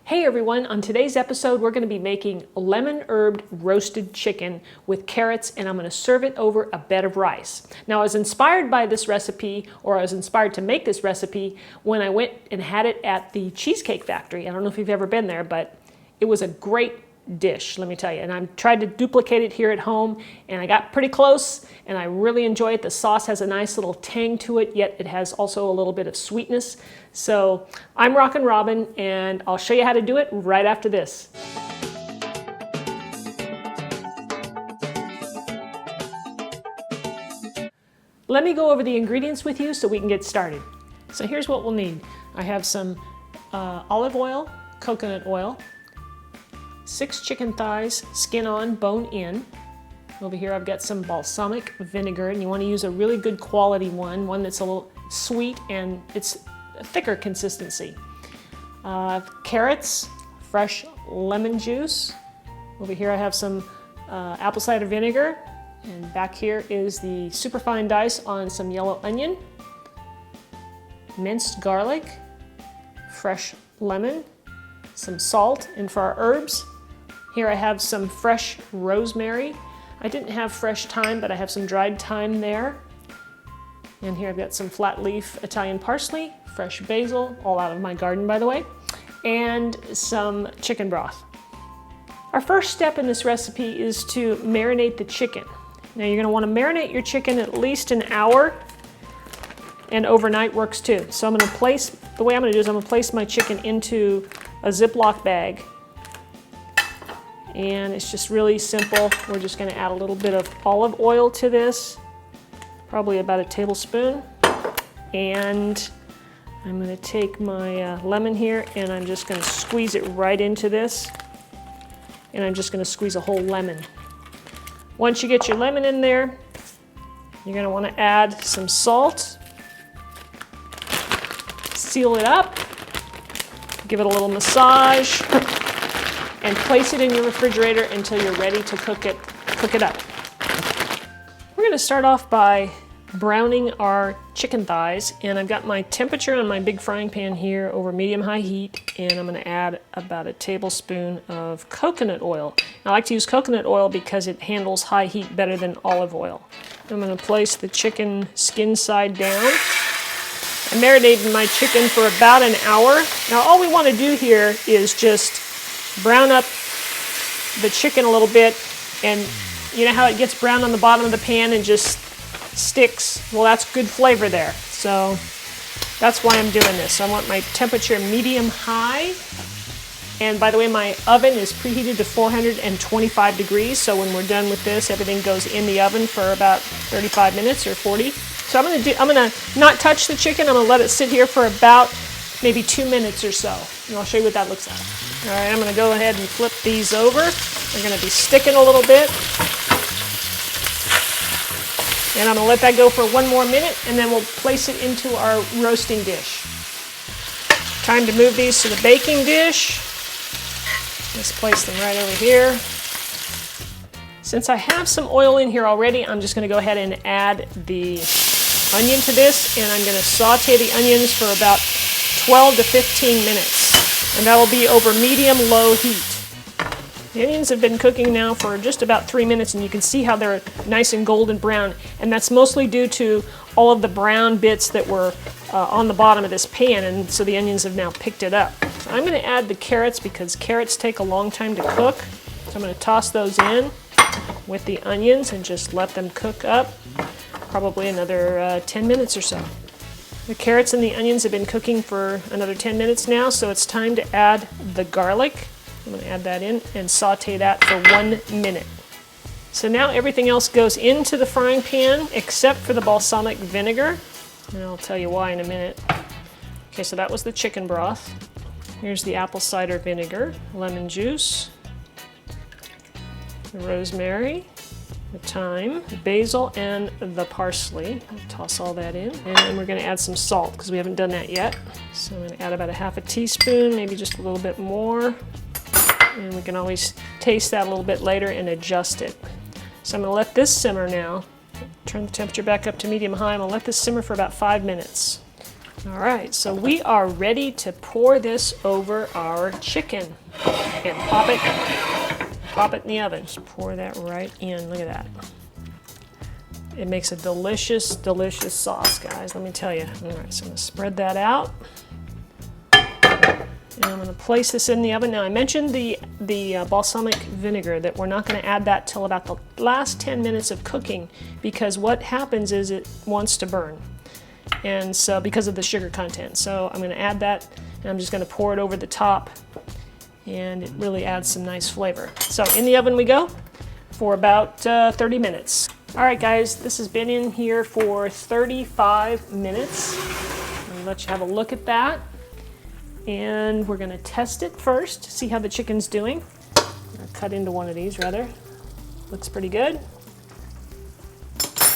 Hey everyone, on today's episode we're going to be making lemon herbed roasted chicken with carrots, and I'm going to serve it over a bed of rice. Now I was inspired by this recipe, or I was inspired to make this recipe when I went and had it at the Cheesecake Factory. I don't know if you've ever been there, but it was a great dish, let me tell you. And I tried to duplicate it here at home, and I got pretty close, and I really enjoy it. The sauce has a nice little tang to it, yet it has also a little bit of sweetness. So I'm Rockin' Robin, and I'll show you how to do it right after this. Let me go over the ingredients with you so we can get started. So here's what we'll need. I have some olive oil, coconut oil, 6 chicken thighs, skin on, bone in. Over here I've got some balsamic vinegar, and you want to use a really good quality one that's a little sweet and it's a thicker consistency. Carrots, fresh lemon juice. Over here I have some apple cider vinegar, and back here is the superfine dice on some yellow onion, minced garlic, fresh lemon, some salt, and for our herbs, here I have some fresh rosemary. I didn't have fresh thyme, but I have some dried thyme there. And here I've got some flat leaf Italian parsley, fresh basil, all out of my garden by the way, and some chicken broth. Our first step in this recipe is to marinate the chicken. Now you're going to want to marinate your chicken at least an hour, and overnight works too. So I'm going to place, the way I'm going to do is I'm going to place my chicken into a Ziploc bag. And it's just really simple. We're just going to add a little bit of olive oil to this, probably about a tablespoon. And I'm going to take my lemon here, and I'm just going to squeeze it right into this. And I'm just going to squeeze a whole lemon. Once you get your lemon in there, you're going to want to add some salt. Seal it up. Give it a little massage. And place it in your refrigerator until you're ready to cook it up. We're going to start off by browning our chicken thighs, and I've got my temperature on my big frying pan here over medium-high heat, and I'm going to add about a tablespoon of coconut oil. I like to use coconut oil because it handles high heat better than olive oil. I'm going to place the chicken skin side down. I marinated my chicken for about an hour. Now all we want to do here is just brown up the chicken a little bit, and you know how it gets brown on the bottom of the pan and just sticks? Well, that's good flavor there. So that's why I'm doing this. So I want my temperature medium-high. And by the way, my oven is preheated to 425 degrees. So when we're done with this, everything goes in the oven for about 35 minutes or 40. So I'm gonna not touch the chicken. I'm gonna let it sit here for about maybe 2 minutes or so. And I'll show you what that looks like. All right, I'm going to go ahead and flip these over. They're going to be sticking a little bit. And I'm going to let that go for 1 more minute, and then we'll place it into our roasting dish. Time to move these to the baking dish. Let's place them right over here. Since I have some oil in here already, I'm just going to go ahead and add the onion to this, and I'm going to saute the onions for about 12 to 15 minutes. And that'll be over medium-low heat. The onions have been cooking now for just about 3 minutes, and you can see how they're nice and golden brown. And that's mostly due to all of the brown bits that were on the bottom of this pan, and so the onions have now picked it up. So I'm going to add the carrots because carrots take a long time to cook. So I'm going to toss those in with the onions and just let them cook up, probably another 10 minutes or so. The carrots and the onions have been cooking for another 10 minutes now, so it's time to add the garlic. I'm going to add that in and saute that for 1 minute. So now everything else goes into the frying pan except for the balsamic vinegar, and I'll tell you why in a minute. Okay, so that was the chicken broth. Here's the apple cider vinegar, lemon juice, the rosemary, the thyme, the basil, and the parsley. I'll toss all that in. And then we're going to add some salt because we haven't done that yet. So I'm going to add about a ½ teaspoon, maybe just a little bit more. And we can always taste that a little bit later and adjust it. So I'm going to let this simmer now. Turn the temperature back up to medium-high. I'm going to let this simmer for about 5 minutes. All right, so we are ready to pour this over our chicken and pop it in the oven. Just pour that right in. Look at that. It makes a delicious, delicious sauce, guys, let me tell you. All right, so I'm gonna spread that out. And I'm gonna place this in the oven. Now I mentioned the balsamic vinegar, that we're not gonna add that till about the last 10 minutes of cooking, because what happens is it wants to burn. And so, because of the sugar content. So I'm gonna add that, and I'm just gonna pour it over the top, and it really adds some nice flavor. So in the oven we go for about 30 minutes. All right, guys, this has been in here for 35 minutes. Let me let you have a look at that. And we're gonna test it first, see how the chicken's doing. I'm gonna cut into one of these, rather. Looks pretty good.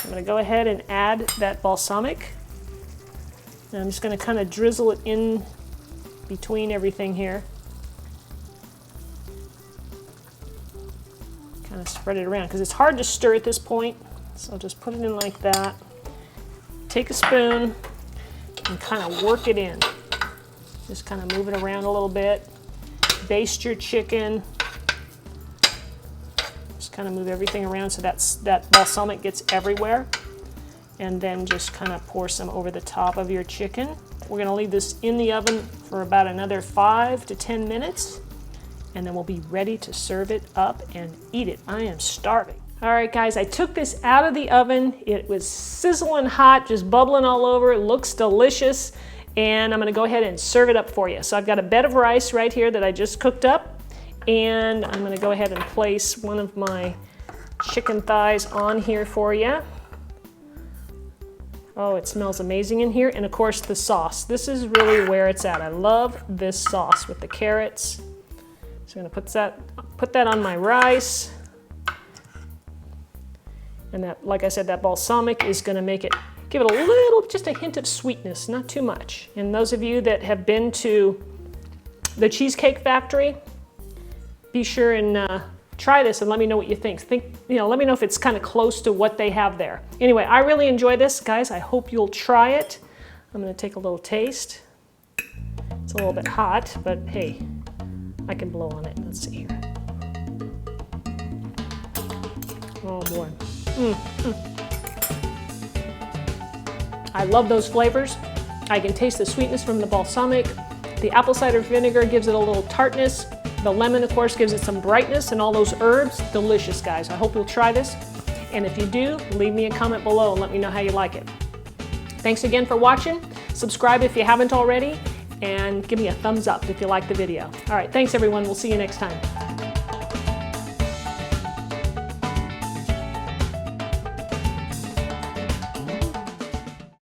I'm gonna go ahead and add that balsamic. And I'm just gonna kind of drizzle it in between everything here. Kind of spread it around, because it's hard to stir at this point. So I'll just put it in like that. Take a spoon and kind of work it in. Just kind of move it around a little bit. Baste your chicken. Just kind of move everything around so that balsamic gets everywhere. And then just kind of pour some over the top of your chicken. We're gonna leave this in the oven for about another 5 to 10 minutes. And then we'll be ready to serve it up and eat it. I am starving. All right, guys, I took this out of the oven. It was sizzling hot, just bubbling all over. It looks delicious. And I'm gonna go ahead and serve it up for you. So I've got a bed of rice right here that I just cooked up. And I'm gonna go ahead and place one of my chicken thighs on here for you. Oh, it smells amazing in here. And of course, the sauce. This is really where it's at. I love this sauce with the carrots. So I'm gonna put that on my rice. And that, like I said, that balsamic is gonna make it, give it a little, just a hint of sweetness, not too much. And those of you that have been to the Cheesecake Factory, be sure and try this and let me know what you think. Let me know if it's kind of close to what they have there. Anyway, I really enjoy this, guys. I hope you'll try it. I'm gonna take a little taste. It's a little bit hot, but hey, I can blow on it. Let's see here. Oh boy. I love those flavors. I can taste the sweetness from the balsamic. The apple cider vinegar gives it a little tartness. The lemon, of course, gives it some brightness, and all those herbs. Delicious, guys. I hope you'll try this. And if you do, leave me a comment below and let me know how you like it. Thanks again for watching. Subscribe if you haven't already, and give me a thumbs up if you like the video. All right, thanks everyone. We'll see you next time.